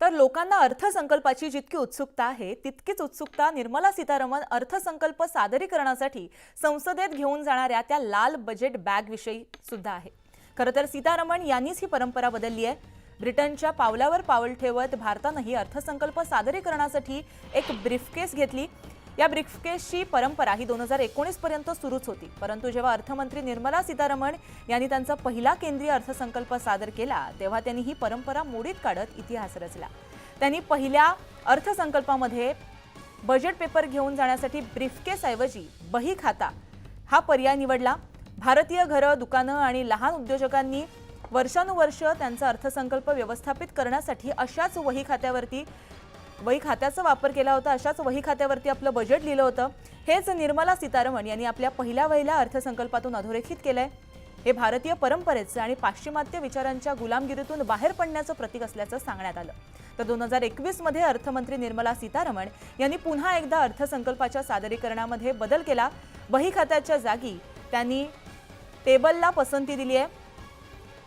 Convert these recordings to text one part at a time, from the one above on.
तर लोकांना अर्थसंकल्पाची जितकी उत्सुकता आहे तितकीच उत्सुकता निर्मला सीतारामन अर्थसंकल्प सादरीकरणासाठी संसदेत घेऊन जाणाऱ्या त्या लाल बजेट बॅग विषयी सुद्धा आहे। खरं तर सीतारामन यांनीच ही परंपरा बदलली आहे। ब्रिटनच्या पावलावर पाऊल ठेवत भारतानेही अर्थसंकल्प सादरीकरणासाठी एक ब्रीफकेस घेतली। या ब्रीफकेसची परंपरा ही 2019 पर्यंत सुरूच होती, परंतु जेव्हा अर्थमंत्री निर्मला सीतारामन यांनी त्यांचा पहिला केंद्रीय अर्थसंकल्प सादर केला तेव्हा त्यांनी ही परंपरा मोडीत काढत इतिहास रचला। त्यांनी पहिल्या अर्थसंकल्पामध्ये बजेट पेपर घेऊन जाण्यासाठी ब्रीफकेस ऐवजी बही खाता हा पर्याय निवडला। भारतीय घरं, दुकानं आणि लहान उद्योजकांनी वर्षानुवर्ष त्यांचा अर्थसंकल्प व्यवस्थापित करण्यासाठी अशाच वही खात्याचा वापर केला होता, अशाच वही खात्यावरती आपलं बजेट लिहिलं होतं। हेच निर्मला सीतारामन यांनी आपल्या पहिल्या अर्थसंकल्पातून अधोरेखित केलंय। हे भारतीय परंपरेचं आणि पाश्चिमात्य विचारांच्या गुलामगिरीतून बाहेर पडण्याचं प्रतीक असल्याचं सांगण्यात आलं। तर 2021 मध्ये अर्थमंत्री निर्मला सीतारामन यांनी पुन्हा एकदा अर्थसंकल्पाच्या सादरीकरणामध्ये बदल केला। वही खात्याच्या जागी त्यांनी टेबलला पसंती दिली आहे,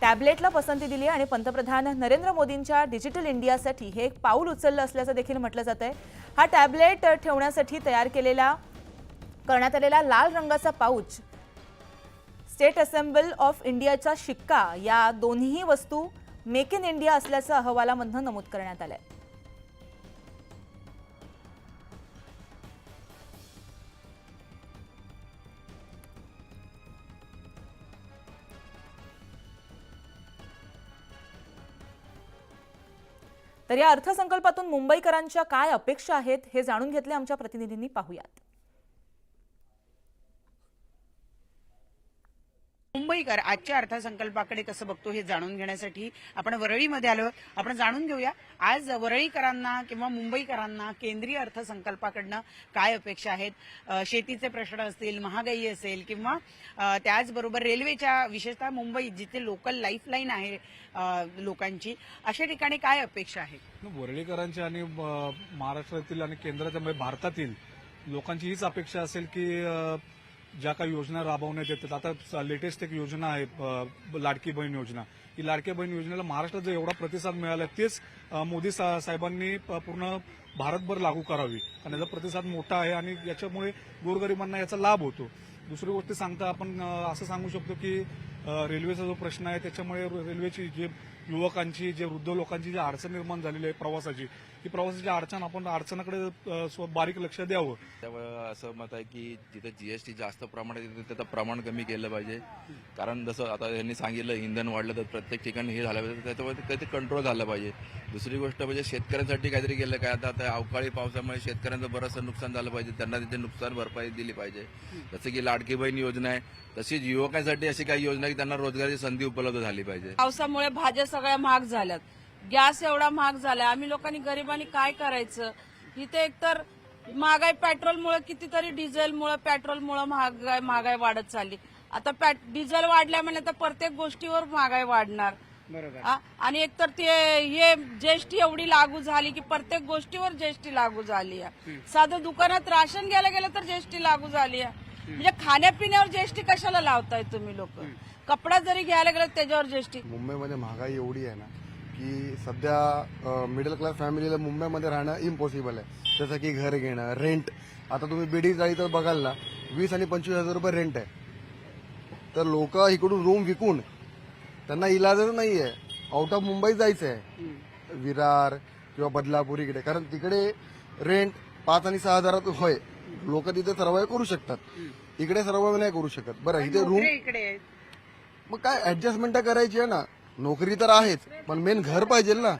टॅबलेटला पसंती दिली आणि पंतप्रधान नरेंद्र मोदींच्या डिजिटल इंडियासाठी हे एक पाऊल उचललं असल्याचं देखील म्हटलं जातंय। हा टॅबलेट ठेवण्यासाठी करण्यात आलेला लाल रंगाचा पाऊच स्टेट असेंबल ऑफ इंडियाचा शिक्का या दोन्ही वस्तू मेक इन इंडिया असल्याचं अहवालामध्ये नमूद करण्यात आलंय। तर या अर्थसंकल्पातून मुंबईकरांच्या काय अपेक्षा आहेत हे जाणून घेतले आमच्या प्रतिनिधींनी। पाहूयात। मुंबईकर आजच्या अर्थसंकल्पाकडे कसं बघतो हे जाणून घेण्यासाठी आपण वरळीमध्ये आलो। आपण जाणून घेऊया आज वरळीकरांना किंवा मुंबईकरांना केंद्रीय अर्थसंकल्पाकडनं काय अपेक्षा आहेत। शेतीचे प्रश्न असतील, महागाई असेल किंवा त्याचबरोबर रेल्वेच्या, विशेषतः मुंबई जिथे लोकल लाईफलाईन आहे लोकांची, अशा ठिकाणी काय अपेक्षा आहेत। वरळीकरांची आणि महाराष्ट्रातील आणि केंद्राच्या म्हणजे भारतातील लोकांची हीच अपेक्षा असेल की ज्या काही योजना राबवण्यात येतात, आता लेटेस्ट एक योजना आहे लाडकी बहीण योजना, ही लाडकी बहीण योजनेला महाराष्ट्रात जो एवढा प्रतिसाद मिळाला तेच मोदी साहेबांनी पूर्ण भारतभर लागू करावी आणि याचा प्रतिसाद मोठा आहे आणि याच्यामुळे गोरगरिबांना याचा लाभ होतो। दुसरी गोष्ट सांगता आपण असं सांगू शकतो की रेल्वेचा जो प्रश्न आहे त्याच्यामुळे रेल्वेची जे युवकांची, जे वृद्ध लोकांची जी अडचण निर्माण झालेली आहे प्रवासाची, ही प्रवासाची अडचण आपण अडचणाकडे बारीक लक्ष द्यावं। त्यामुळे असं मत आहे की जिथे जीएसटी जास्त प्रमाणात येते त्याचं प्रमाण कमी केलं पाहिजे, कारण जसं आता यांनी सांगितलं इंधन वाढलं तर प्रत्येक ठिकाणी हे झालं पाहिजे, त्याच्यामुळे ते कंट्रोल झालं पाहिजे। दुसरी गोष्ट म्हणजे शेतकऱ्यांसाठी काहीतरी केलं काय, आता अवकाळी पावसामुळे शेतकऱ्यांचं बरंचसं नुकसान झालं पाहिजे, त्यांना तिथे नुकसान भरपाई दिली पाहिजे। जसं की लाडकी बहीण योजना आहे तशीच युवकांसाठी अशी काही योजना की त्यांना रोजगाराची संधी उपलब्ध झाली पाहिजे। पावसामुळे भाज्या सगळ्या महाग झाल्यात, गॅस एवढा महाग झाला, आम्ही लोकांनी गरिबांनी काय करायचं। इथे एकतर महागाई पेट्रोलमुळे, कितीतरी डिझेलमुळे, पेट्रोलमुळे महागाई वाढत चालली। आता डिझेल वाढल्या म्हणजे तर प्रत्येक गोष्टीवर महागाई वाढणार। बरोबर। आणि एकतर ते हे जीएसटी एवढी लागू झाली की प्रत्येक गोष्टीवर जीएसटी लागू झाली आहे। साधं दुकानात राशन घ्यायला गेलं तर जीएसटी लागू झाली आहे। म्हणजे खाण्यापिण्यावर जीएसटी कशाला लावताय तुम्ही लोक? कपडा जरी घ्यायला गेलं त्याच्यावर जीएसटी। मुंबईमध्ये महागाई एवढी आहे ना की सध्या मिडल क्लास फॅमिलीला मुंबईमध्ये राहणं इम्पॉसिबल आहे। जसं की घर घेणं, रेंट, आता तुम्ही बीडी जाळी तर बघाल ना 20 आणि 25 हजार रुपये रेंट आहे, तर लोक इकडून रूम विकून त्यांना इलाजच नाही आहे, आउट ऑफ मुंबई जायचं आहे, विरार किंवा बदलापूर इकडे, कारण तिकडे रेंट 5 आणि 6 हजारात होय, लोक तिथे सर्वाइव्ह करू शकतात, इकडे सर्वाइव्ह नाही करू शकत। बरं इथे रूम इकडे मग काय ऍडजस्टमेंट करायची आहे ना, नोकरी तर आहेच पण मेन घर पाहिजे ना।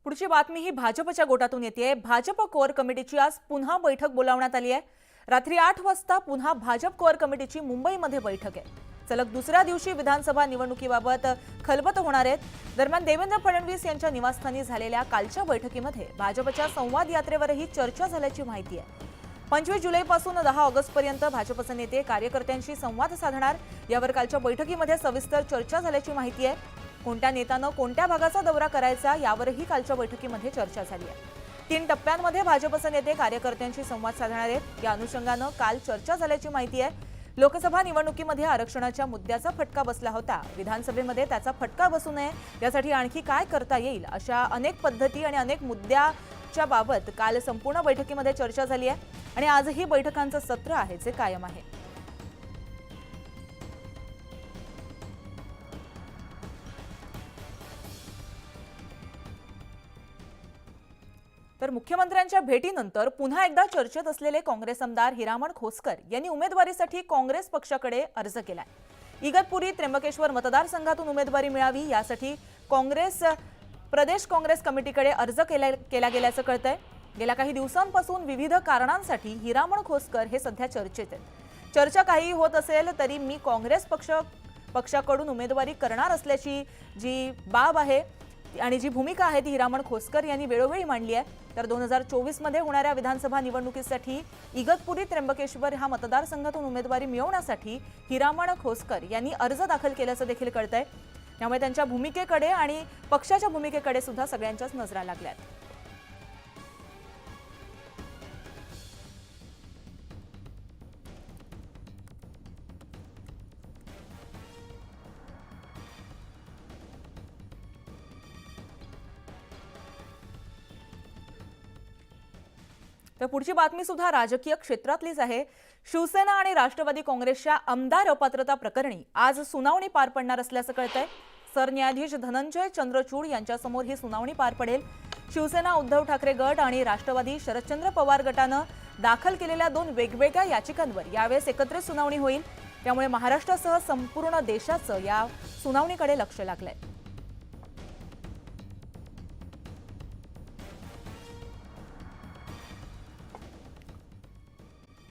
पुढची बातमी ही भाजपच्या गोटातून येते। भाजप कोअर कमिटीची आज पुन्हा बैठक बोलावण्यात आली आहे। रात्री 8 वाजता पुन्हा भाजप कोअर कमिटीची मुंबईमध्ये बैठक आहे। सलग दुसऱ्या दिवशी विधानसभा निवडणुकीबाबत खलबत होणार आहेत। दरम्यान देवेंद्र फडणवीस यांच्या निवासस्थानी झालेल्या कालच्या बैठकीमध्ये भाजपच्या संवाद यात्रेवरही चर्चा झाल्याची माहिती आहे। 25 जुलैपासून 10 ऑगस्टपर्यंत भाजपचे नेते कार्यकर्त्यांशी संवाद साधणार, यावर कालच्या बैठकीमध्ये सविस्तर चर्चा झाल्याची माहिती आहे। कोणत्या नेत्यानं कोणत्या भागाचा दौरा करायचा यावरही कालच्या बैठकीमध्ये चर्चा झाली आहे। 3 टप्प्यांमध्ये भाजपचे नेते कार्यकर्त्यांशी संवाद साधणार आहेत। या अनुषंगानं काल चर्चा झाल्याची माहिती आहे। लोकसभा निवडणुकीमध्ये आरक्षणाच्या मुद्द्याचा फटका बसला होता. विधानसभेमध्ये त्याचा फटका बसू नये यासाठी आणखी काय करता येईल अशा अनेक पद्धती आणि अनेक मुद्द्याच्या बाबत काल संपूर्ण बैठकीमध्ये चर्चा झाली आहे आणि आजही बैठकांचं सत्र आहे जे कायम आहे. तर मुख्यमंत्र्यांच्या भेटीनंतर पुन्हा एकदा चर्चेत असलेले काँग्रेस आमदार हिरामण खोसकर यांनी उमेदवारीसाठी काँग्रेस पक्षाकडे अर्ज केलाय. इगतपुरी त्र्यंबकेश्वर मतदारसंघातून उमेदवारी मिळावी यासाठी प्रदेश काँग्रेस कमिटीकडे अर्ज केला गेल्याचं कळतंय. गेल्या काही दिवसांपासून विविध कारणांसाठी हिरामण खोसकर हे सध्या चर्चेत आहेत. चर्चा काही होत असेल तरी मी काँग्रेस पक्षाकडून उमेदवारी करणार असल्याची जी बाब आहे आणि जी भूमिका आहे ती हिरामण खोसकर यांनी वेळोवेळी मांडली आहे. तर 2024 मध्ये होणाऱ्या विधानसभा निवडणुकीसाठी इगतपुरी त्र्यंबकेश्वर हा मतदारसंघातून उमेदवारी मिळवण्यासाठी हिरामण खोसकर यांनी अर्ज दाखल केल्याचं देखील कळतंय. त्यामुळे त्यांच्या भूमिकेकडे आणि पक्षाच्या भूमिकेकडे सुद्धा सगळ्यांच्याच नजरा लागल्यात. तर पुढची बातमी सुद्धा राजकीय क्षेत्रातलीच आहे. शिवसेना आणि राष्ट्रवादी काँग्रेसच्या आमदार अपात्रता प्रकरणी आज सुनावणी पार पडणार असल्याचं कळतंय. सरन्यायाधीश धनंजय चंद्रचूड यांच्यासमोर ही सुनावणी पार पडेल. शिवसेना उद्धव ठाकरे गट आणि राष्ट्रवादी शरदचंद्र पवार गटानं दाखल केलेल्या 2 वेगवेगळ्या याचिकांवर यावेळेस एकत्रित सुनावणी होईल. त्यामुळे महाराष्ट्रासह संपूर्ण देशाचं या सुनावणीकडे लक्ष लागलंय.